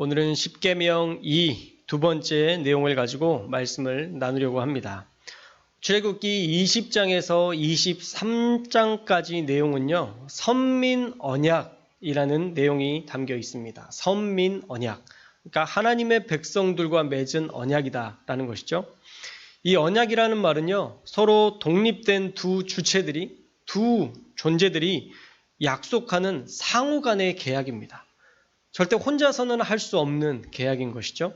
오늘은 십계명 2 두 번째 내용을 가지고 말씀을 나누려고 합니다. 출애굽기 20장에서 23장까지 내용은요, 선민 언약이라는 내용이 담겨 있습니다. 선민 언약. 그러니까 하나님의 백성들과 맺은 언약이다라는 것이죠. 이 언약이라는 말은요, 서로 독립된 두 주체들이, 두 존재들이 약속하는 상호 간의 계약입니다. 절대 혼자서는 할 수 없는 계약인 것이죠.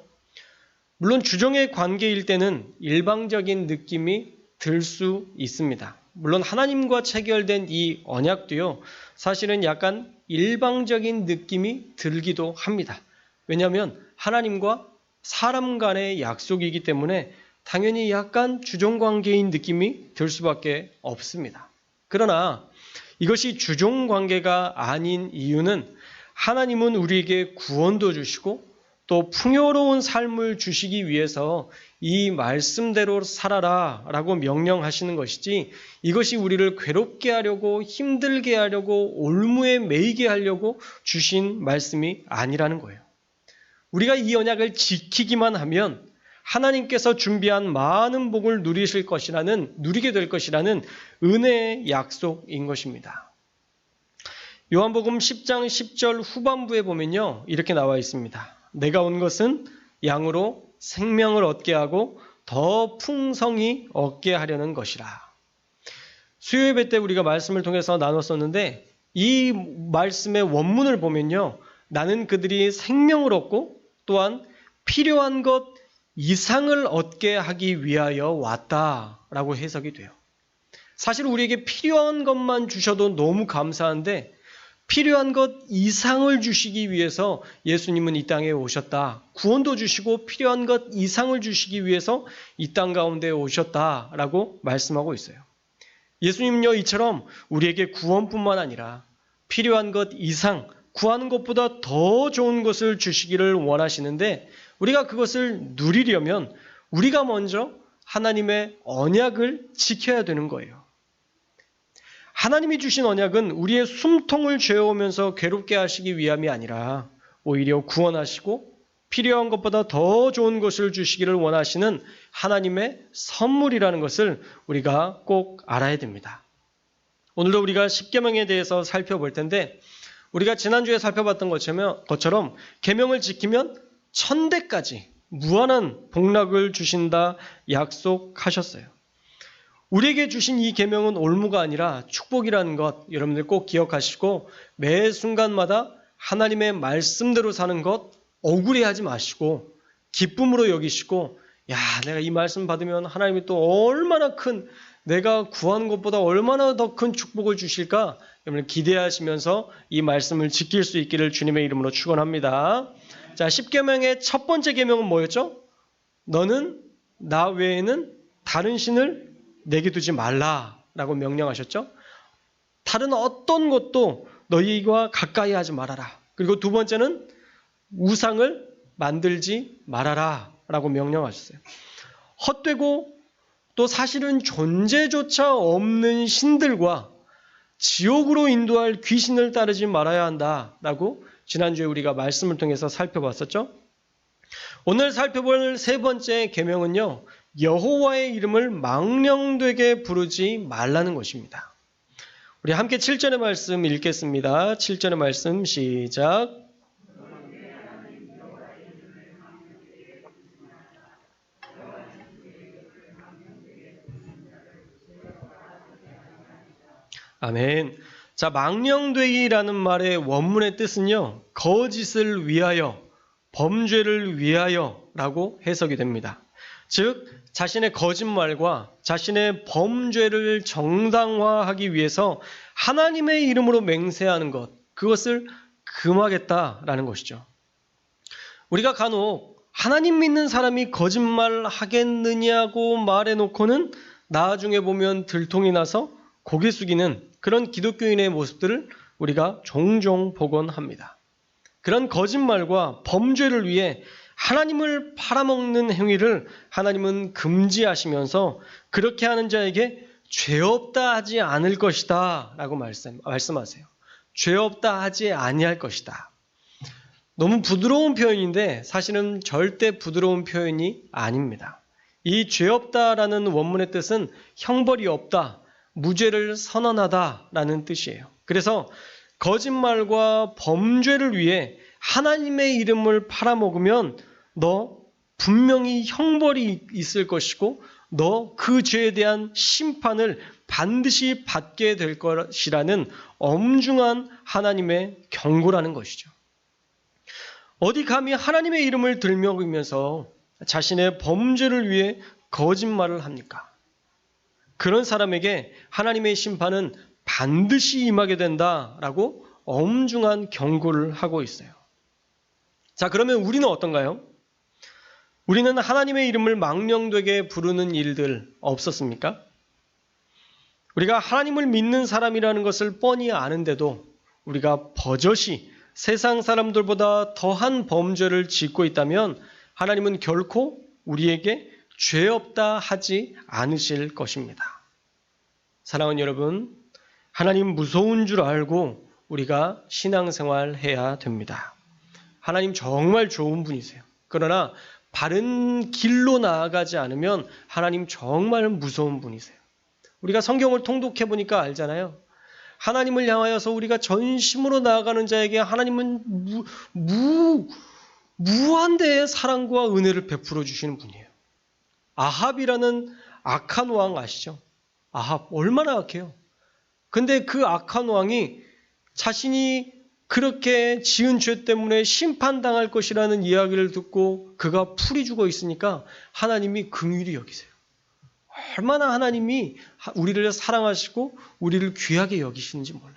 물론 주종의 관계일 때는 일방적인 느낌이 들 수 있습니다. 물론 하나님과 체결된 이 언약도요, 사실은 약간 일방적인 느낌이 들기도 합니다. 왜냐하면 하나님과 사람 간의 약속이기 때문에 당연히 약간 주종관계인 느낌이 들 수밖에 없습니다. 그러나 이것이 주종관계가 아닌 이유는 하나님은 우리에게 구원도 주시고 또 풍요로운 삶을 주시기 위해서 이 말씀대로 살아라 라고 명령하시는 것이지, 이것이 우리를 괴롭게 하려고, 힘들게 하려고, 올무에 매이게 하려고 주신 말씀이 아니라는 거예요. 우리가 이 언약을 지키기만 하면 하나님께서 준비한 많은 복을 누리게 될 것이라는 은혜의 약속인 것입니다. 요한복음 10장 10절 후반부에 보면요, 이렇게 나와 있습니다. 내가 온 것은 양으로 생명을 얻게 하고 더 풍성히 얻게 하려는 것이라. 수요예배 때 우리가 말씀을 통해서 나눴었는데, 이 말씀의 원문을 보면요, 나는 그들이 생명을 얻고 또한 필요한 것 이상을 얻게 하기 위하여 왔다라고 해석이 돼요. 사실 우리에게 필요한 것만 주셔도 너무 감사한데, 필요한 것 이상을 주시기 위해서 예수님은 이 땅에 오셨다. 구원도 주시고 필요한 것 이상을 주시기 위해서 이 땅 가운데 오셨다라고 말씀하고 있어요. 예수님은요, 이처럼 우리에게 구원뿐만 아니라 필요한 것 이상, 구하는 것보다 더 좋은 것을 주시기를 원하시는데, 우리가 그것을 누리려면 우리가 먼저 하나님의 언약을 지켜야 되는 거예요. 하나님이 주신 언약은 우리의 숨통을 죄어오면서 괴롭게 하시기 위함이 아니라 오히려 구원하시고 필요한 것보다 더 좋은 것을 주시기를 원하시는 하나님의 선물이라는 것을 우리가 꼭 알아야 됩니다. 오늘도 우리가 십계명에 대해서 살펴볼 텐데, 우리가 지난주에 살펴봤던 것처럼 계명을 지키면 천대까지 무한한 복락을 주신다 약속하셨어요. 우리에게 주신 이 계명은 올무가 아니라 축복이라는 것, 여러분들 꼭 기억하시고, 매 순간마다 하나님의 말씀대로 사는 것 억울해하지 마시고 기쁨으로 여기시고, 야, 내가 이 말씀 받으면 하나님이 또 얼마나 큰, 내가 구하는 것보다 얼마나 더 큰 축복을 주실까, 여러분 기대하시면서 이 말씀을 지킬 수 있기를 주님의 이름으로 축원합니다. 자, 십계명의 첫 번째 계명은 뭐였죠? 너는 나 외에는 다른 신을 내게 두지 말라라고 명령하셨죠. 다른 어떤 것도 너희와 가까이 하지 말아라. 그리고 두 번째는 우상을 만들지 말아라 라고 명령하셨어요. 헛되고 또 사실은 존재조차 없는 신들과 지옥으로 인도할 귀신을 따르지 말아야 한다라고 지난주에 우리가 말씀을 통해서 살펴봤었죠. 오늘 살펴볼 세 번째 계명은요, 여호와의 이름을 망령되게 부르지 말라는 것입니다. 우리 함께 7절의 말씀 읽겠습니다. 7절의 말씀 시작. 아멘. 자, 망령되기라는 말의 원문의 뜻은요, 거짓을 위하여, 범죄를 위하여라고 해석이 됩니다. 즉, 자신의 거짓말과 자신의 범죄를 정당화하기 위해서 하나님의 이름으로 맹세하는 것, 그것을 금하겠다라는 것이죠. 우리가 간혹 하나님 믿는 사람이 거짓말 하겠느냐고 말해놓고는 나중에 보면 들통이 나서 고개 숙이는 그런 기독교인의 모습들을 우리가 종종 보곤 합니다. 그런 거짓말과 범죄를 위해 하나님을 팔아먹는 행위를 하나님은 금지하시면서 그렇게 하는 자에게 죄 없다 하지 않을 것이다 라고 말씀하세요. 죄 없다 하지 아니할 것이다. 너무 부드러운 표현인데 사실은 절대 부드러운 표현이 아닙니다. 이 죄 없다라는 원문의 뜻은 형벌이 없다, 무죄를 선언하다라는 뜻이에요. 그래서 거짓말과 범죄를 위해 하나님의 이름을 팔아먹으면 너 분명히 형벌이 있을 것이고 너 그 죄에 대한 심판을 반드시 받게 될 것이라는 엄중한 하나님의 경고라는 것이죠. 어디 감히 하나님의 이름을 들먹이면서 자신의 범죄를 위해 거짓말을 합니까? 그런 사람에게 하나님의 심판은 반드시 임하게 된다라고 엄중한 경고를 하고 있어요. 자, 그러면 우리는 어떤가요? 우리는 하나님의 이름을 망령되게 부르는 일들 없었습니까? 우리가 하나님을 믿는 사람이라는 것을 뻔히 아는데도 우리가 버젓이 세상 사람들보다 더한 범죄를 짓고 있다면 하나님은 결코 우리에게 죄 없다 하지 않으실 것입니다. 사랑하는 여러분, 하나님 무서운 줄 알고 우리가 신앙생활 해야 됩니다. 하나님 정말 좋은 분이세요. 그러나 바른 길로 나아가지 않으면 하나님 정말 무서운 분이세요. 우리가 성경을 통독해 보니까 알잖아요. 하나님을 향하여서 우리가 전심으로 나아가는 자에게 하나님은 무한대의 사랑과 은혜를 베풀어 주시는 분이에요. 아합이라는 악한 왕 아시죠? 아합 얼마나 악해요. 근데 그 악한 왕이 자신이 그렇게 지은 죄 때문에 심판당할 것이라는 이야기를 듣고 그가 풀이 죽어 있으니까 하나님이 긍휼히 여기세요. 얼마나 하나님이 우리를 사랑하시고 우리를 귀하게 여기시는지 몰라요.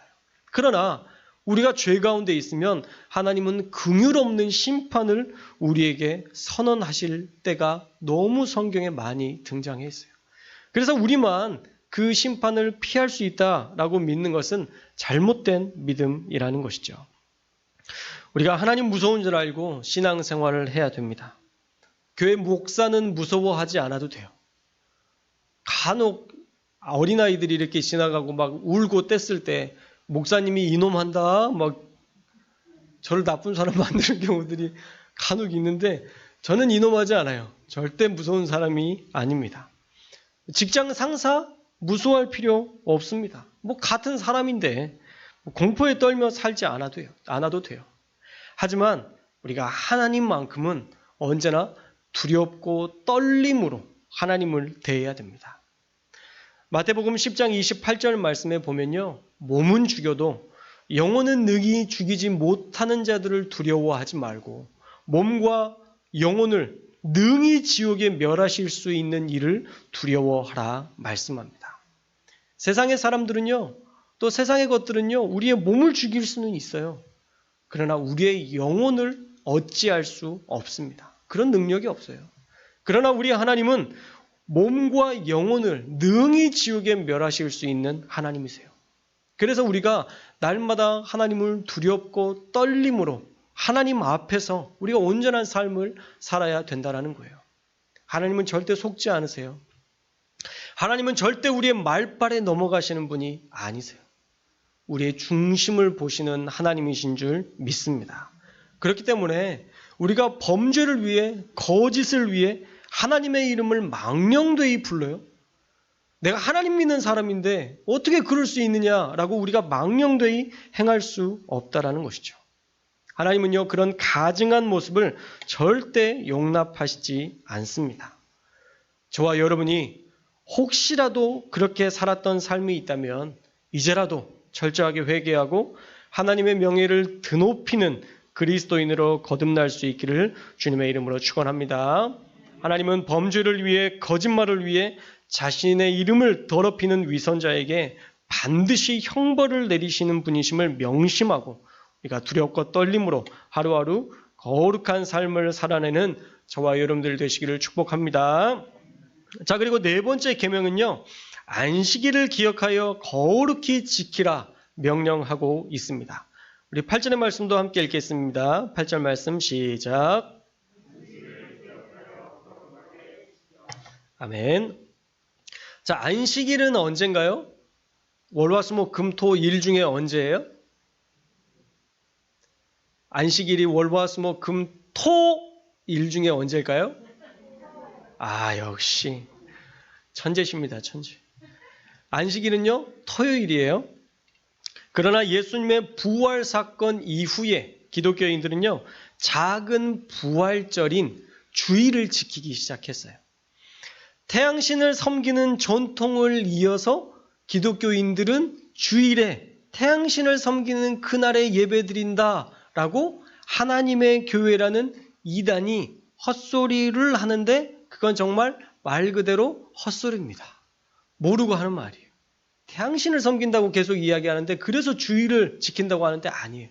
그러나 우리가 죄 가운데 있으면 하나님은 긍휼 없는 심판을 우리에게 선언하실 때가 너무 성경에 많이 등장해 있어요. 그래서 우리만 그 심판을 피할 수 있다라고 믿는 것은 잘못된 믿음이라는 것이죠. 우리가 하나님 무서운 줄 알고 신앙생활을 해야 됩니다. 교회 목사는 무서워하지 않아도 돼요. 간혹 어린아이들이 이렇게 지나가고 막 울고 뗐을 때 목사님이 이놈한다 막 저를 나쁜 사람 만드는 경우들이 간혹 있는데 저는 이놈하지 않아요. 절대 무서운 사람이 아닙니다. 직장 상사 무서워할 필요 없습니다. 뭐 같은 사람인데 공포에 떨며 살지 않아도 돼요. 하지만 우리가 하나님만큼은 언제나 두렵고 떨림으로 하나님을 대해야 됩니다. 마태복음 10장 28절 말씀에 보면요. 몸은 죽여도 영혼은 능히 죽이지 못하는 자들을 두려워하지 말고 몸과 영혼을 능히 지옥에 멸하실 수 있는 일을 두려워하라 말씀합니다. 세상의 사람들은요. 또 세상의 것들은요. 우리의 몸을 죽일 수는 있어요. 그러나 우리의 영혼을 어찌할 수 없습니다. 그런 능력이 없어요. 그러나 우리 하나님은 몸과 영혼을 능히 지옥에 멸하실 수 있는 하나님이세요. 그래서 우리가 날마다 하나님을 두렵고 떨림으로 하나님 앞에서 우리가 온전한 삶을 살아야 된다는 거예요. 하나님은 절대 속지 않으세요. 하나님은 절대 우리의 말발에 넘어가시는 분이 아니세요. 우리의 중심을 보시는 하나님이신 줄 믿습니다. 그렇기 때문에 우리가 범죄를 위해 거짓을 위해 하나님의 이름을 망령되이 불러요. 내가 하나님 믿는 사람인데 어떻게 그럴 수 있느냐라고 우리가 망령되이 행할 수 없다라는 것이죠. 하나님은요 그런 가증한 모습을 절대 용납하시지 않습니다. 저와 여러분이 혹시라도 그렇게 살았던 삶이 있다면 이제라도 철저하게 회개하고 하나님의 명예를 드높이는 그리스도인으로 거듭날 수 있기를 주님의 이름으로 축원합니다. 하나님은 범죄를 위해 거짓말을 위해 자신의 이름을 더럽히는 위선자에게 반드시 형벌을 내리시는 분이심을 명심하고 우리가 두렵고 떨림으로 하루하루 거룩한 삶을 살아내는 저와 여러분들 되시기를 축복합니다. 자, 그리고 네 번째 계명은요. 안식일을 기억하여 거룩히 지키라 명령하고 있습니다. 우리 8절의 말씀도 함께 읽겠습니다. 8절 말씀 시작. 아멘. 자, 안식일은 언젠가요? 월화수목 금토 일 중에 언제예요? 안식일이 월화수목 금 토 일 중에 언제일까요? 역시 천재십니다. 천재. 안식일은요, 토요일이에요. 그러나 예수님의 부활 사건 이후에 기독교인들은요, 작은 부활절인 주일을 지키기 시작했어요. 태양신을 섬기는 전통을 이어서 기독교인들은 주일에 태양신을 섬기는 그날에 예배드린다라고 하나님의 교회라는 이단이 헛소리를 하는데 그건 정말 말 그대로 헛소리입니다. 모르고 하는 말이에요. 태양신을 섬긴다고 계속 이야기하는데 그래서 주일을 지킨다고 하는데 아니에요.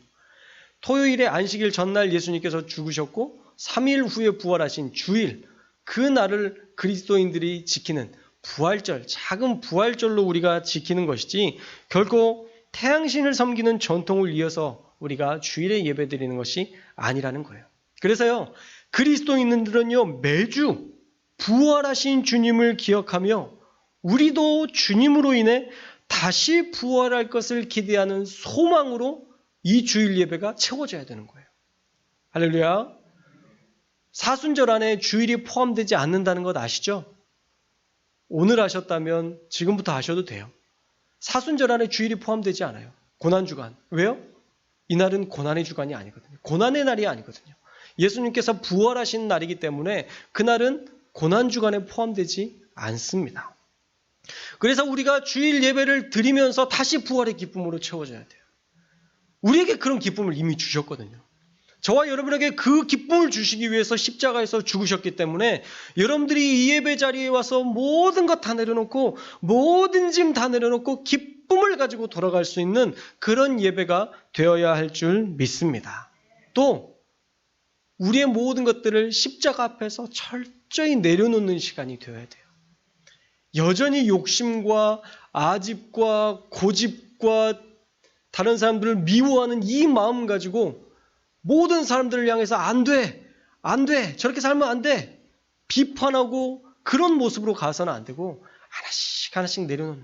토요일에 안식일 전날 예수님께서 죽으셨고 3일 후에 부활하신 주일, 그 날을 그리스도인들이 지키는 부활절, 작은 부활절로 우리가 지키는 것이지 결코 태양신을 섬기는 전통을 이어서 우리가 주일에 예배드리는 것이 아니라는 거예요. 그래서요, 그리스도인들은요, 매주 부활하신 주님을 기억하며 우리도 주님으로 인해 다시 부활할 것을 기대하는 소망으로 이 주일 예배가 채워져야 되는 거예요. 할렐루야. 사순절 안에 주일이 포함되지 않는다는 것 아시죠? 오늘 하셨다면 지금부터 하셔도 돼요. 사순절 안에 주일이 포함되지 않아요. 고난주간. 왜요? 이날은 고난의 주간이 아니거든요. 고난의 날이 아니거든요. 예수님께서 부활하신 날이기 때문에 그날은 고난주간에 포함되지 않습니다. 그래서 우리가 주일 예배를 드리면서 다시 부활의 기쁨으로 채워져야 돼요. 우리에게 그런 기쁨을 이미 주셨거든요. 저와 여러분에게 그 기쁨을 주시기 위해서 십자가에서 죽으셨기 때문에 여러분들이 이 예배 자리에 와서 모든 것 다 내려놓고 모든 짐 다 내려놓고 기쁨을 가지고 돌아갈 수 있는 그런 예배가 되어야 할 줄 믿습니다. 또 우리의 모든 것들을 십자가 앞에서 철저히 내려놓는 시간이 되어야 돼요. 여전히 욕심과 아집과 고집과 다른 사람들을 미워하는 이 마음 가지고 모든 사람들을 향해서 안 돼, 저렇게 살면 안 돼, 비판하고 그런 모습으로 가서는 안 되고 하나씩 내려놓는.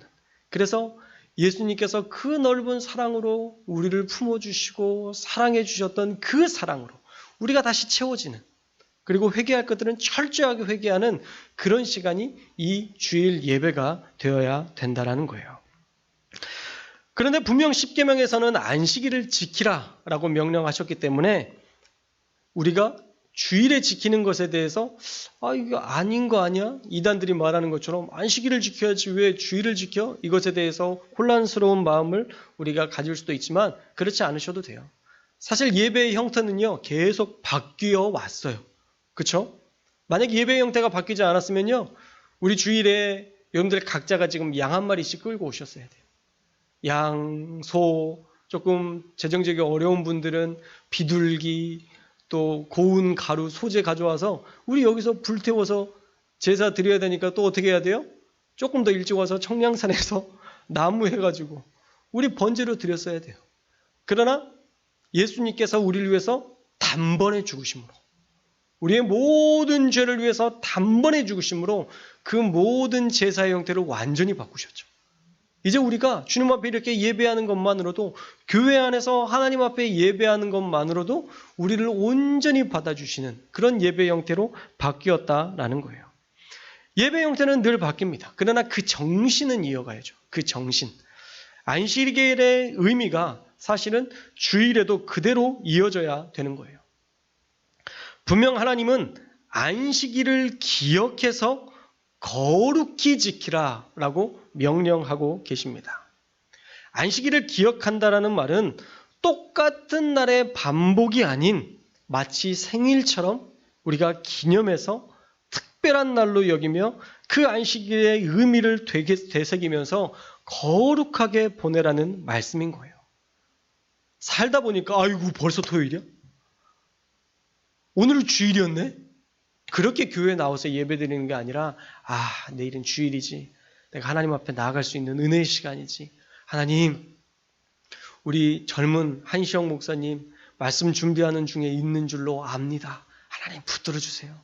그래서 예수님께서 그 넓은 사랑으로 우리를 품어주시고 사랑해 주셨던 그 사랑으로 우리가 다시 채워지는, 그리고 회개할 것들은 철저하게 회개하는 그런 시간이 이 주일 예배가 되어야 된다는 거예요. 그런데 분명 십계명에서는 안식일을 지키라라고 명령하셨기 때문에 우리가 주일에 지키는 것에 대해서 이거 아닌 거 아니야? 이단들이 말하는 것처럼 안식일을 지켜야지 왜 주일을 지켜? 이것에 대해서 혼란스러운 마음을 우리가 가질 수도 있지만 그렇지 않으셔도 돼요. 사실 예배의 형태는요, 계속 바뀌어 왔어요. 그렇죠? 만약 예배의 형태가 바뀌지 않았으면요, 우리 주일에 여러분들 각자가 지금 양 한 마리씩 끌고 오셨어야 돼요. 양, 소, 조금 재정적이 어려운 분들은 비둘기, 또 고운 가루, 소재 가져와서 우리 여기서 불태워서 제사 드려야 되니까 또 어떻게 해야 돼요? 조금 더 일찍 와서 청량산에서 나무 해가지고 우리 번제로 드렸어야 돼요. 그러나 예수님께서 우리를 위해서 단번에 죽으심으로, 우리의 모든 죄를 위해서 단번에 죽으심으로 그 모든 제사의 형태를 완전히 바꾸셨죠. 이제 우리가 주님 앞에 이렇게 예배하는 것만으로도, 교회 안에서 하나님 앞에 예배하는 것만으로도 우리를 온전히 받아주시는 그런 예배 형태로 바뀌었다라는 거예요. 예배 형태는 늘 바뀝니다. 그러나 그 정신은 이어가야죠. 그 정신. 안식일의 의미가 사실은 주일에도 그대로 이어져야 되는 거예요. 분명 하나님은 안식일을 기억해서 거룩히 지키라라고 명령하고 계십니다. 안식일을 기억한다라는 말은 똑같은 날의 반복이 아닌 마치 생일처럼 우리가 기념해서 특별한 날로 여기며 그 안식일의 의미를 되새기면서 거룩하게 보내라는 말씀인 거예요. 살다 보니까 아이고 벌써 토요일이야? 오늘 주일이었네? 그렇게 교회에 나와서 예배드리는 게 아니라 내일은 주일이지. 내가 하나님 앞에 나아갈 수 있는 은혜의 시간이지. 하나님, 우리 젊은 한시영 목사님 말씀 준비하는 중에 있는 줄로 압니다. 하나님 붙들어 주세요.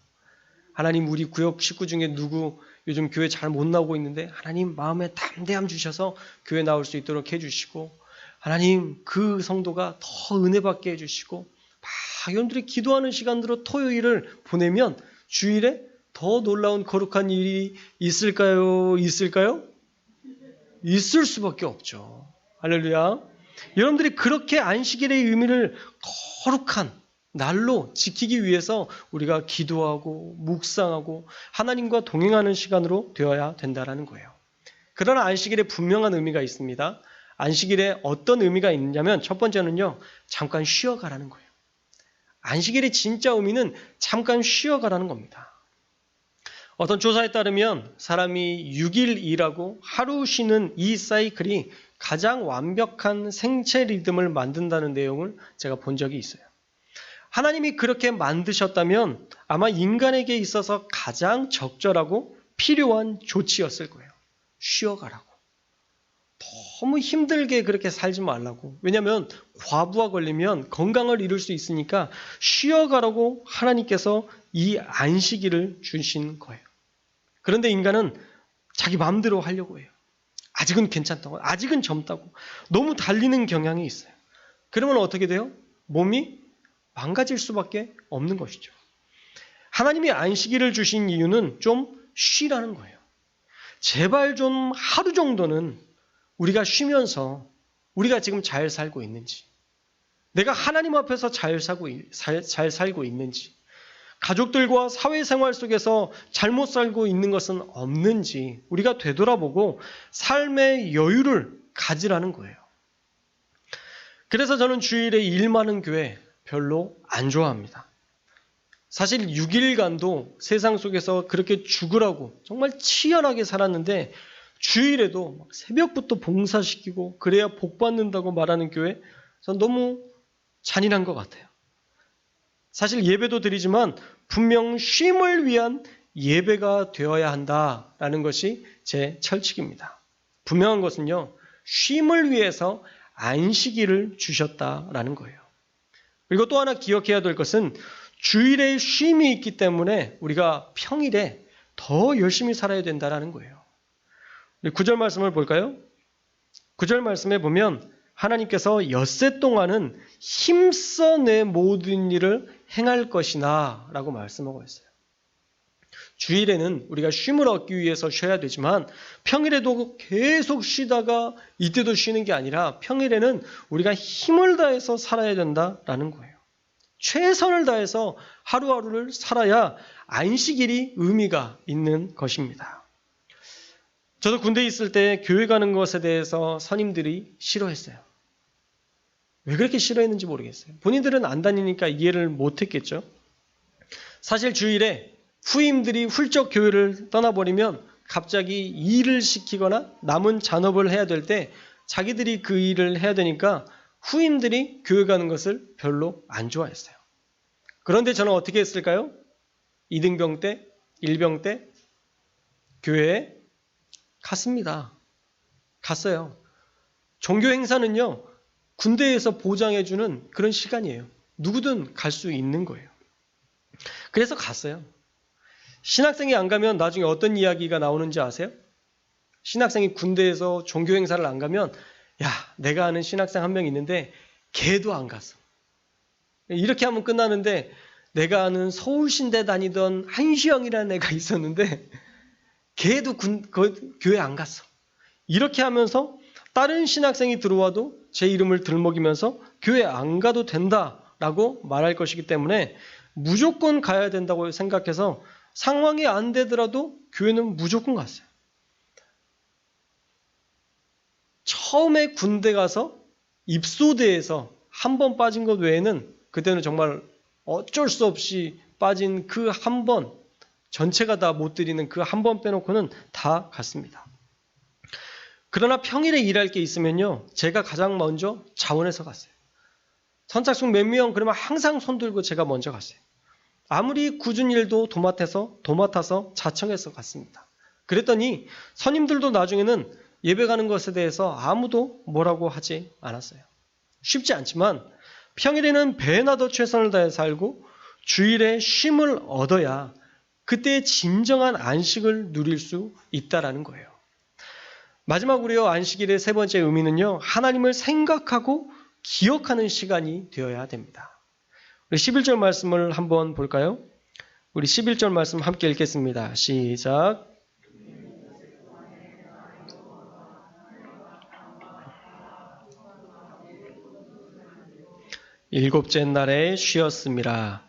하나님, 우리 구역 식구 중에 누구 요즘 교회 잘 못 나오고 있는데 하나님 마음에 담대함 주셔서 교회 나올 수 있도록 해주시고, 하나님 그 성도가 더 은혜 받게 해주시고 여러분들이 기도하는 시간으로 토요일을 보내면 주일에 더 놀라운 거룩한 일이 있을까요? 있을까요? 있을 수밖에 없죠. 할렐루야. 여러분들이 그렇게 안식일의 의미를 거룩한 날로 지키기 위해서 우리가 기도하고 묵상하고 하나님과 동행하는 시간으로 되어야 된다는 거예요. 그러나 안식일에 분명한 의미가 있습니다. 안식일에 어떤 의미가 있냐면 첫 번째는요, 잠깐 쉬어가라는 거예요. 안식일의 진짜 의미는 잠깐 쉬어가라는 겁니다. 어떤 조사에 따르면 사람이 6일 일하고 하루 쉬는 이 사이클이 가장 완벽한 생체 리듬을 만든다는 내용을 제가 본 적이 있어요. 하나님이 그렇게 만드셨다면 아마 인간에게 있어서 가장 적절하고 필요한 조치였을 거예요. 쉬어가라고. 너무 힘들게 그렇게 살지 말라고. 왜냐하면 과부하 걸리면 건강을 잃을 수 있으니까 쉬어가라고 하나님께서 이 안식일을 주신 거예요. 그런데 인간은 자기 마음대로 하려고 해요. 아직은 괜찮다고, 아직은 젊다고. 너무 달리는 경향이 있어요. 그러면 어떻게 돼요? 몸이 망가질 수밖에 없는 것이죠. 하나님이 안식일을 주신 이유는 좀 쉬라는 거예요. 제발 좀 하루 정도는 우리가 쉬면서 우리가 지금 잘 살고 있는지, 내가 하나님 앞에서 잘 살고 있는지, 가족들과 사회생활 속에서 잘못 살고 있는 것은 없는지 우리가 되돌아보고 삶의 여유를 가지라는 거예요. 그래서 저는 주일에 일 많은 교회 별로 안 좋아합니다. 사실 6일간도 세상 속에서 그렇게 죽으라고 정말 치열하게 살았는데 주일에도 새벽부터 봉사시키고 그래야 복 받는다고 말하는 교회, 전 너무 잔인한 것 같아요. 사실 예배도 드리지만 분명 쉼을 위한 예배가 되어야 한다라는 것이 제 철칙입니다. 분명한 것은요, 쉼을 위해서 안식일을 주셨다라는 거예요. 그리고 또 하나 기억해야 될 것은 주일에 쉼이 있기 때문에 우리가 평일에 더 열심히 살아야 된다는 거예요. 9절 말씀을 볼까요? 9절 말씀에 보면 하나님께서 엿새 동안은 힘써 내 모든 일을 행할 것이나 라고 말씀하고 있어요. 주일에는 우리가 쉼을 얻기 위해서 쉬어야 되지만 평일에도 계속 쉬다가 이때도 쉬는 게 아니라 평일에는 우리가 힘을 다해서 살아야 된다라는 거예요. 최선을 다해서 하루하루를 살아야 안식일이 의미가 있는 것입니다. 저도 군대에 있을 때 교회 가는 것에 대해서 선임들이 싫어했어요. 왜 그렇게 싫어했는지 모르겠어요. 본인들은 안 다니니까 이해를 못했겠죠. 사실 주일에 후임들이 훌쩍 교회를 떠나버리면 갑자기 일을 시키거나 남은 잔업을 해야 될 때 자기들이 그 일을 해야 되니까 후임들이 교회 가는 것을 별로 안 좋아했어요. 그런데 저는 어떻게 했을까요? 2등병 때, 1병 때 교회에 갔습니다. 갔어요. 종교 행사는요, 군대에서 보장해주는 그런 시간이에요. 누구든 갈 수 있는 거예요. 그래서 갔어요. 신학생이 안 가면 나중에 어떤 이야기가 나오는지 아세요? 신학생이 군대에서 종교 행사를 안 가면, 야, 내가 아는 신학생 한 명 있는데 걔도 안 갔어. 이렇게 하면 끝나는데, 내가 아는 서울신대 다니던 한시영이라는 애가 있었는데 걔도 교회 안 갔어. 이렇게 하면서 다른 신학생이 들어와도 제 이름을 들먹이면서 교회 안 가도 된다라고 말할 것이기 때문에 무조건 가야 된다고 생각해서 상황이 안 되더라도 교회는 무조건 갔어요. 처음에 군대 가서 입소대에서 한 번 빠진 것 외에는 그때는 정말 어쩔 수 없이 빠진 그 한 번, 전체가 다 못 드리는 그 한 번 빼놓고는 다 갔습니다. 그러나 평일에 일할 게 있으면요, 제가 가장 먼저 자원해서 갔어요. 선착순 몇 명 그러면 항상 손 들고 제가 먼저 갔어요. 아무리 굳은 일도 도맡아서 자청해서 갔습니다. 그랬더니 선임들도 나중에는 예배 가는 것에 대해서 아무도 뭐라고 하지 않았어요. 쉽지 않지만 평일에는 배나 더 최선을 다해 살고 주일에 쉼을 얻어야 그때 진정한 안식을 누릴 수 있다라는 거예요. 마지막으로요, 안식일의 세 번째 의미는요, 하나님을 생각하고 기억하는 시간이 되어야 됩니다. 우리 11절 말씀을 한번 볼까요? 우리 11절 말씀 함께 읽겠습니다. 시작. 일곱째 날에 쉬었음이라.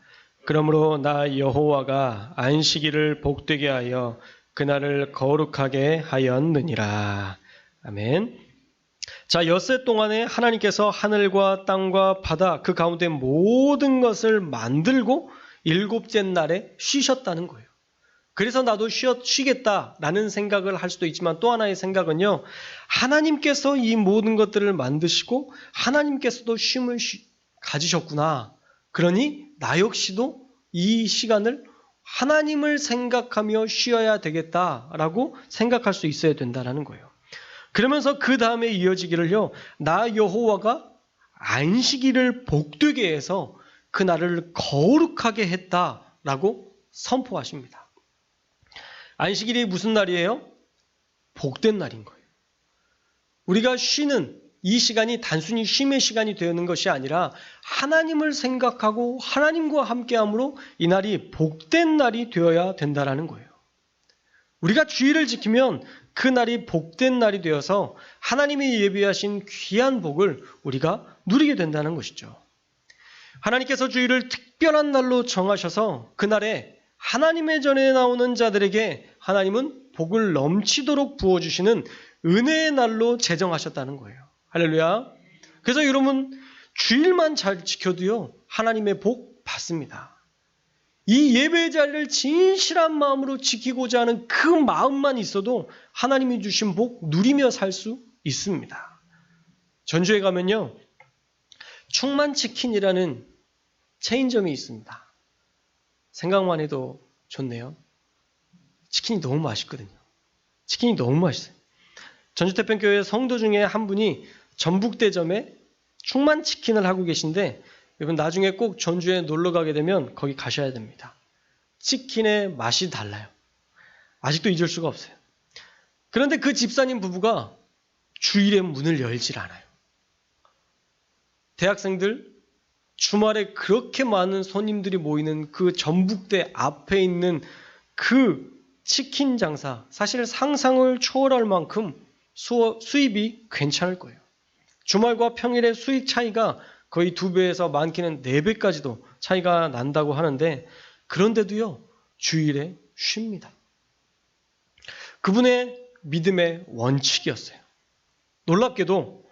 그러므로 나 여호와가 안식일을 복되게 하여 그날을 거룩하게 하였느니라. 아멘. 자, 엿새 동안에 하나님께서 하늘과 땅과 바다 그 가운데 모든 것을 만들고 일곱째 날에 쉬셨다는 거예요. 그래서 나도 쉬겠다라는 생각을 할 수도 있지만 또 하나의 생각은요. 하나님께서 이 모든 것들을 만드시고 하나님께서도 쉼을 가지셨구나. 그러니 나 역시도 이 시간을 하나님을 생각하며 쉬어야 되겠다라고 생각할 수 있어야 된다는 거예요. 그러면서 그 다음에 이어지기를요. 나 여호와가 안식일을 복되게 해서 그날을 거룩하게 했다라고 선포하십니다. 안식일이 무슨 날이에요? 복된 날인 거예요. 우리가 쉬는 이 시간이 단순히 쉼의 시간이 되는 것이 아니라 하나님을 생각하고 하나님과 함께함으로 이 날이 복된 날이 되어야 된다는 거예요. 우리가 주일을 지키면 그 날이 복된 날이 되어서 하나님이 예비하신 귀한 복을 우리가 누리게 된다는 것이죠. 하나님께서 주일을 특별한 날로 정하셔서 그날에 하나님의 전에 나오는 자들에게 하나님은 복을 넘치도록 부어주시는 은혜의 날로 제정하셨다는 거예요. 할렐루야. 그래서 여러분 주일만 잘 지켜도요 하나님의 복 받습니다. 이 예배 자리를 진실한 마음으로 지키고자 하는 그 마음만 있어도 하나님이 주신 복 누리며 살 수 있습니다. 전주에 가면요 충만치킨이라는 체인점이 있습니다. 생각만 해도 좋네요. 치킨이 너무 맛있거든요. 치킨이 너무 맛있어요. 전주태평교회 성도 중에 한 분이 전북대점에 충만치킨을 하고 계신데 여러분 나중에 꼭 전주에 놀러 가게 되면 거기 가셔야 됩니다. 치킨의 맛이 달라요. 아직도 잊을 수가 없어요. 그런데 그 집사님 부부가 주일에 문을 열질 않아요. 대학생들 주말에 그렇게 많은 손님들이 모이는 그 전북대 앞에 있는 그 치킨 장사 사실 상상을 초월할 만큼 수입이 괜찮을 거예요. 주말과 평일의 수익 차이가 거의 2배에서 많게는 4배까지도 차이가 난다고 하는데 그런데도요 주일에 쉽니다. 그분의 믿음의 원칙이었어요. 놀랍게도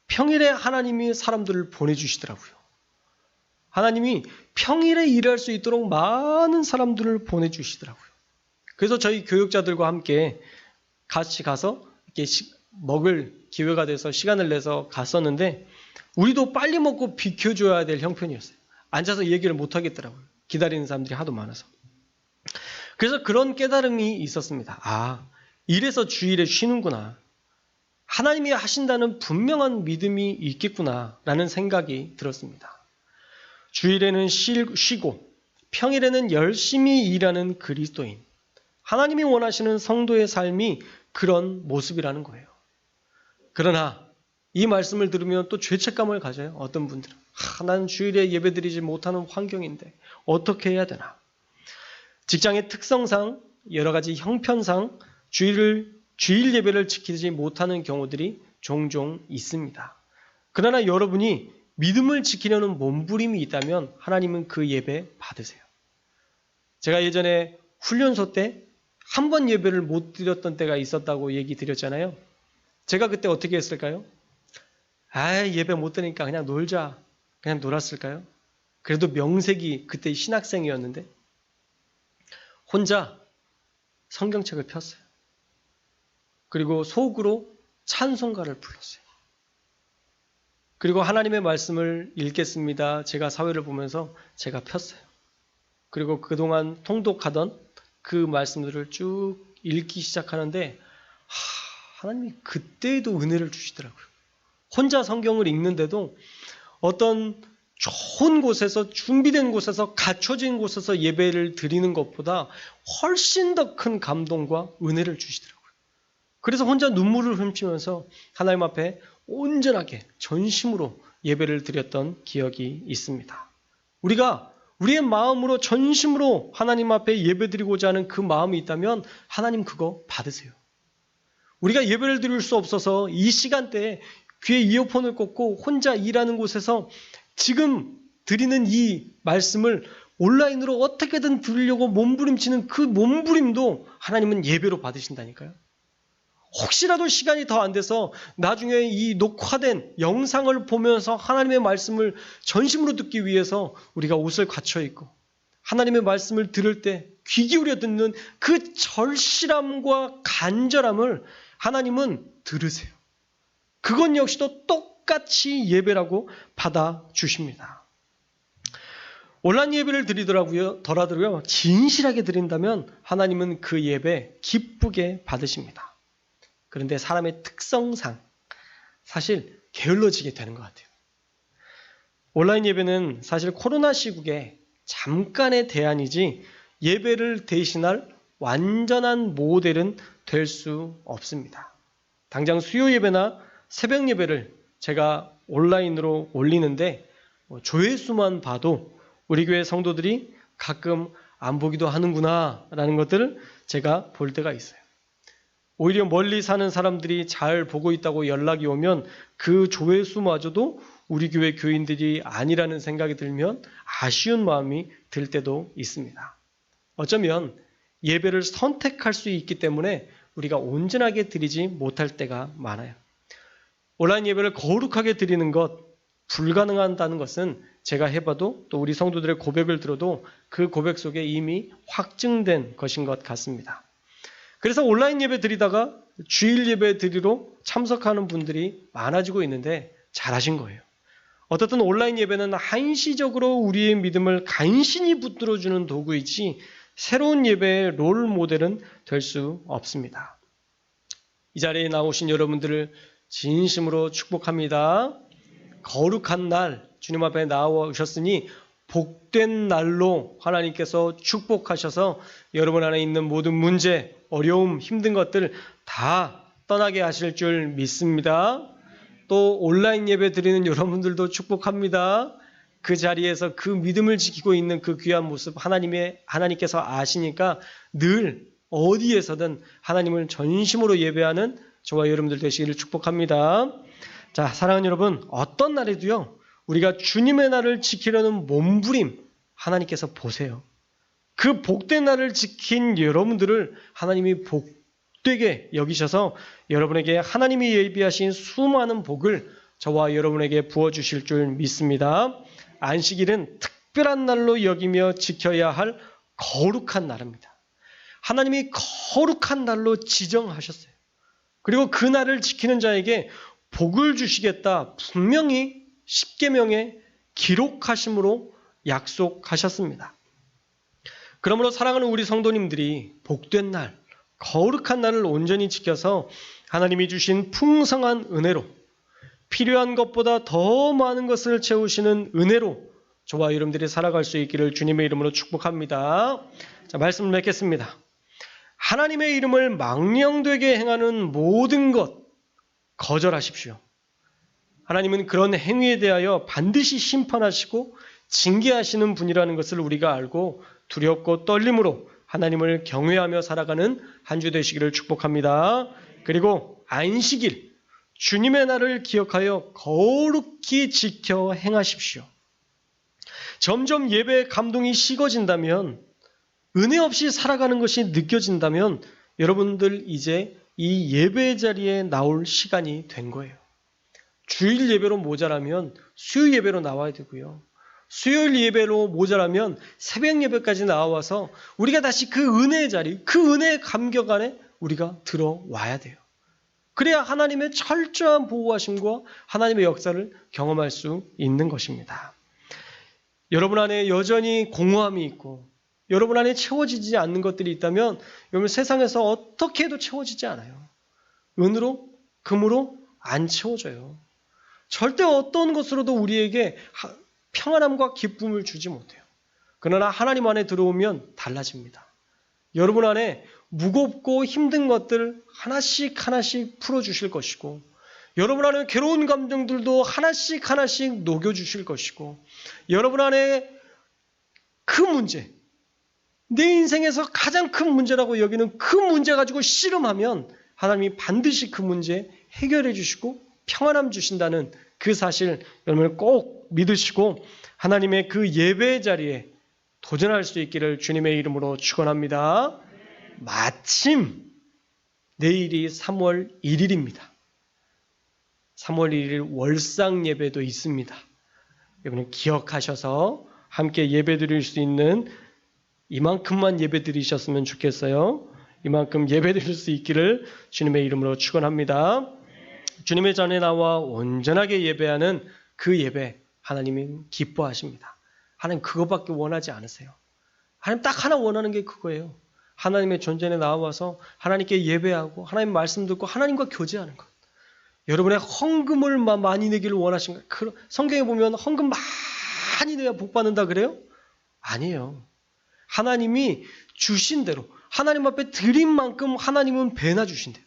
평일에 하나님이 사람들을 보내주시더라고요. 하나님이 평일에 일할 수 있도록 많은 사람들을 보내주시더라고요. 그래서 저희 교육자들과 함께 같이 가서 이렇게 먹을 기회가 돼서 시간을 내서 갔었는데 우리도 빨리 먹고 비켜줘야 될 형편이었어요. 앉아서 얘기를 못 하겠더라고요. 기다리는 사람들이 하도 많아서. 그래서 그런 깨달음이 있었습니다. 아, 이래서 주일에 쉬는구나. 하나님이 하신다는 분명한 믿음이 있겠구나라는 생각이 들었습니다. 주일에는 쉬고 평일에는 열심히 일하는 그리스도인. 하나님이 원하시는 성도의 삶이 그런 모습이라는 거예요. 그러나 이 말씀을 들으면 또 죄책감을 가져요. 어떤 분들은. 난 주일에 예배드리지 못하는 환경인데 어떻게 해야 되나. 직장의 특성상 여러 가지 형편상 주일 예배를 지키지 못하는 경우들이 종종 있습니다. 그러나 여러분이 믿음을 지키려는 몸부림이 있다면 하나님은 그 예배 받으세요. 제가 예전에 훈련소 때 한 번 예배를 못 드렸던 때가 있었다고 얘기 드렸잖아요. 제가 그때 어떻게 했을까요? 예배 못 드리니까 그냥 놀자. 그냥 놀았을까요? 그래도 명색이 그때 신학생이었는데 혼자 성경책을 폈어요. 그리고 속으로 찬송가를 불렀어요. 그리고 하나님의 말씀을 읽겠습니다. 제가 사회를 보면서 제가 폈어요. 그리고 그동안 통독하던 그 말씀들을 쭉 읽기 시작하는데 하나님이 그때에도 은혜를 주시더라고요. 혼자 성경을 읽는데도 어떤 좋은 곳에서 준비된 곳에서 갖춰진 곳에서 예배를 드리는 것보다 훨씬 더 큰 감동과 은혜를 주시더라고요. 그래서 혼자 눈물을 훔치면서 하나님 앞에 온전하게 전심으로 예배를 드렸던 기억이 있습니다. 우리가 우리의 마음으로 전심으로 하나님 앞에 예배드리고자 하는 그 마음이 있다면 하나님 그거 받으세요. 우리가 예배를 드릴 수 없어서 이 시간대에 귀에 이어폰을 꽂고 혼자 일하는 곳에서 지금 드리는 이 말씀을 온라인으로 어떻게든 들으려고 몸부림치는 그 몸부림도 하나님은 예배로 받으신다니까요. 혹시라도 시간이 더 안 돼서 나중에 이 녹화된 영상을 보면서 하나님의 말씀을 전심으로 듣기 위해서 우리가 옷을 갖춰 입고 하나님의 말씀을 들을 때 귀 기울여 듣는 그 절실함과 간절함을 하나님은 들으세요. 그건 역시도 똑같이 예배라고 받아주십니다. 온라인 예배를 드리더라도요, 진실하게 드린다면 하나님은 그 예배 기쁘게 받으십니다. 그런데 사람의 특성상 사실 게을러지게 되는 것 같아요. 온라인 예배는 사실 코로나 시국에 잠깐의 대안이지 예배를 대신할 완전한 모델은 될 수 없습니다. 당장 수요 예배나 새벽 예배를 제가 온라인으로 올리는데 조회수만 봐도 우리 교회 성도들이 가끔 안 보기도 하는구나 라는 것들을 제가 볼 때가 있어요. 오히려 멀리 사는 사람들이 잘 보고 있다고 연락이 오면 그 조회수마저도 우리 교회 교인들이 아니라는 생각이 들면 아쉬운 마음이 들 때도 있습니다. 어쩌면 예배를 선택할 수 있기 때문에 우리가 온전하게 드리지 못할 때가 많아요. 온라인 예배를 거룩하게 드리는 것, 불가능하다는 것은 제가 해봐도 또 우리 성도들의 고백을 들어도 그 고백 속에 이미 확증된 것인 것 같습니다. 그래서 온라인 예배 드리다가 주일 예배 드리러 참석하는 분들이 많아지고 있는데 잘하신 거예요. 어떻든 온라인 예배는 한시적으로 우리의 믿음을 간신히 붙들어주는 도구이지 새로운 예배의 롤 모델은 될 수 없습니다. 이 자리에 나오신 여러분들을 진심으로 축복합니다. 거룩한 날 주님 앞에 나오셨으니 복된 날로 하나님께서 축복하셔서 여러분 안에 있는 모든 문제, 어려움, 힘든 것들 다 떠나게 하실 줄 믿습니다. 또 온라인 예배 드리는 여러분들도 축복합니다. 그 자리에서 그 믿음을 지키고 있는 그 귀한 모습 하나님께서 아시니까 늘 어디에서든 하나님을 전심으로 예배하는 저와 여러분들 되시기를 축복합니다. 자, 사랑하는 여러분, 어떤 날에도요, 우리가 주님의 날을 지키려는 몸부림 하나님께서 보세요. 그 복된 날을 지킨 여러분들을 하나님이 복되게 여기셔서 여러분에게 하나님이 예비하신 수많은 복을 저와 여러분에게 부어주실 줄 믿습니다. 안식일은 특별한 날로 여기며 지켜야 할 거룩한 날입니다. 하나님이 거룩한 날로 지정하셨어요. 그리고 그 날을 지키는 자에게 복을 주시겠다 분명히 십계명에 기록하심으로 약속하셨습니다. 그러므로 사랑하는 우리 성도님들이 복된 날, 거룩한 날을 온전히 지켜서 하나님이 주신 풍성한 은혜로 필요한 것보다 더 많은 것을 채우시는 은혜로 저와 여러분들이 살아갈 수 있기를 주님의 이름으로 축복합니다. 자, 말씀을 맺겠습니다. 하나님의 이름을 망령되게 행하는 모든 것 거절하십시오. 하나님은 그런 행위에 대하여 반드시 심판하시고 징계하시는 분이라는 것을 우리가 알고 두렵고 떨림으로 하나님을 경외하며 살아가는 한 주 되시기를 축복합니다. 그리고 안식일, 주님의 날을 기억하여 거룩히 지켜 행하십시오. 점점 예배의 감동이 식어진다면, 은혜 없이 살아가는 것이 느껴진다면 여러분들 이제 이 예배 자리에 나올 시간이 된 거예요. 주일 예배로 모자라면 수요 예배로 나와야 되고요. 수요일 예배로 모자라면 새벽 예배까지 나와서 우리가 다시 그 은혜의 자리, 그 은혜의 감격 안에 우리가 들어와야 돼요. 그래야 하나님의 철저한 보호하심과 하나님의 역사를 경험할 수 있는 것입니다. 여러분 안에 여전히 공허함이 있고 여러분 안에 채워지지 않는 것들이 있다면 여러분 세상에서 어떻게 해도 채워지지 않아요. 은으로, 금으로 안 채워져요. 절대 어떤 것으로도 우리에게 평안함과 기쁨을 주지 못해요. 그러나 하나님 안에 들어오면 달라집니다. 여러분 안에 무겁고 힘든 것들 하나씩 하나씩 풀어주실 것이고 여러분 안에 괴로운 감정들도 하나씩 하나씩 녹여주실 것이고 여러분 안에 그 문제, 내 인생에서 가장 큰 문제라고 여기는 그 문제 가지고 씨름하면 하나님이 반드시 그 문제 해결해 주시고 평안함 주신다는 그 사실 여러분 꼭 믿으시고 하나님의 그 예배 자리에 도전할 수 있기를 주님의 이름으로 축원합니다. 마침 내일이 3월 1일입니다. 3월 1일 월상 예배도 있습니다. 여러분 기억하셔서 함께 예배 드릴 수 있는 이만큼만 예배 드리셨으면 좋겠어요. 이만큼 예배 드릴 수 있기를 주님의 이름으로 축원합니다. 주님의 전에 나와 온전하게 예배하는 그 예배 하나님이 기뻐하십니다. 하나님 그거밖에 원하지 않으세요. 하나님 딱 하나 원하는 게 그거예요. 하나님의 존전에 나와서 하나님께 예배하고 하나님 말씀 듣고 하나님과 교제하는 것. 여러분의 헌금을 많이 내기를 원하신 거예요. 성경에 보면 헌금 많이 내야 복 받는다 그래요? 아니에요. 하나님이 주신 대로 하나님 앞에 드린 만큼 하나님은 배나 주신대요.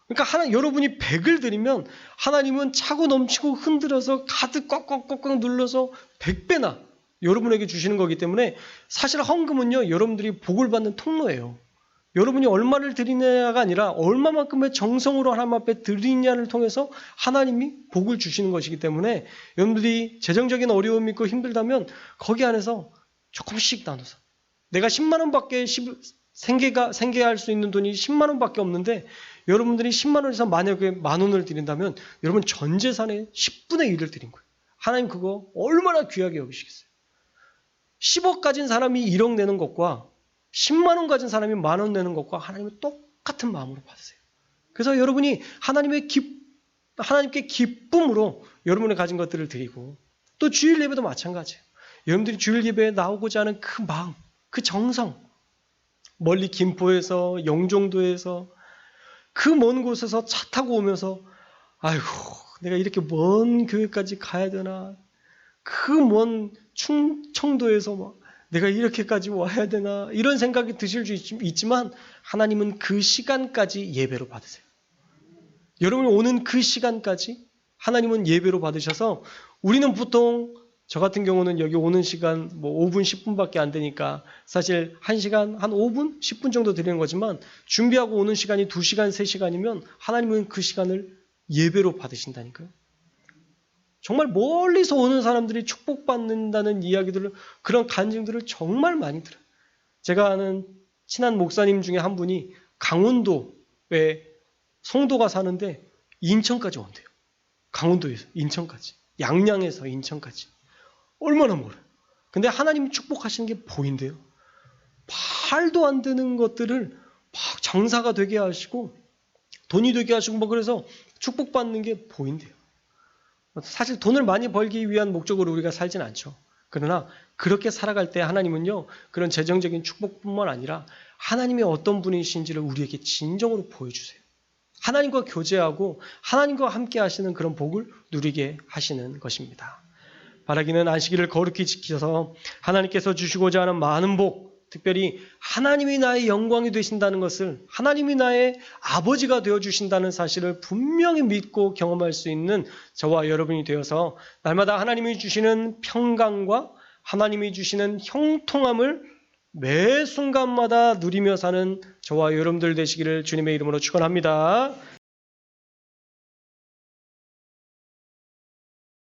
그러니까 여러분이 100을 드리면 하나님은 차고 넘치고 흔들어서 가득 꽉꽉꽉꽉 눌러서 100배나 여러분에게 주시는 거기 때문에 사실 헌금은요 여러분들이 복을 받는 통로예요. 여러분이 얼마를 드리냐가 아니라 얼마만큼의 정성으로 하나님 앞에 드리냐를 통해서 하나님이 복을 주시는 것이기 때문에 여러분들이 재정적인 어려움이 있고 힘들다면 거기 안에서 조금씩 나눠서 내가 10만 원밖에 생계할 수 있는 돈이 10만 원밖에 없는데 여러분들이 10만 원에서 만약에 만 원을 드린다면 여러분 전 재산의 10분의 1을 드린 거예요. 하나님 그거 얼마나 귀하게 여기시겠어요. 10억 가진 사람이 1억 내는 것과 10만 원 가진 사람이 만 원 내는 것과 하나님은 똑같은 마음으로 받으세요. 그래서 여러분이 하나님께 기쁨으로 여러분이 가진 것들을 드리고 또 주일 예배도 마찬가지예요. 여러분들이 주일 예배에 나오고자 하는 그 마음, 그 정성, 멀리 김포에서 영종도에서 그 먼 곳에서 차 타고 오면서 아이고 내가 이렇게 먼 교회까지 가야 되나, 그 먼 충청도에서 막 내가 이렇게까지 와야 되나 이런 생각이 드실 수 있지만 하나님은 그 시간까지 예배로 받으세요. 여러분이 오는 그 시간까지 하나님은 예배로 받으셔서 우리는 보통 저 같은 경우는 여기 오는 시간 5분, 10분밖에 안 되니까 사실 1시간, 한 5분, 10분 정도 드리는 거지만 준비하고 오는 시간이 2시간, 3시간이면 하나님은 그 시간을 예배로 받으신다니까요. 정말 멀리서 오는 사람들이 축복받는다는 이야기들을, 그런 간증들을 정말 많이 들어요. 제가 아는 친한 목사님 중에 한 분이 강원도에 성도가 사는데 인천까지 온대요. 강원도에서 인천까지. 양양에서 인천까지. 얼마나 멀어요. 근데 하나님 축복하시는 게 보인대요. 말도 안 되는 것들을 막 장사가 되게 하시고 돈이 되게 하시고 그래서 축복받는 게 보인대요. 사실 돈을 많이 벌기 위한 목적으로 우리가 살진 않죠. 그러나 그렇게 살아갈 때 하나님은요, 그런 재정적인 축복뿐만 아니라 하나님이 어떤 분이신지를 우리에게 진정으로 보여주세요. 하나님과 교제하고 하나님과 함께 하시는 그런 복을 누리게 하시는 것입니다. 바라기는 안식일을 거룩히 지켜서 하나님께서 주시고자 하는 많은 복, 특별히 하나님이 나의 영광이 되신다는 것을, 하나님이 나의 아버지가 되어주신다는 사실을 분명히 믿고 경험할 수 있는 저와 여러분이 되어서 날마다 하나님이 주시는 평강과 하나님이 주시는 형통함을 매 순간마다 누리며 사는 저와 여러분들 되시기를 주님의 이름으로 축원합니다.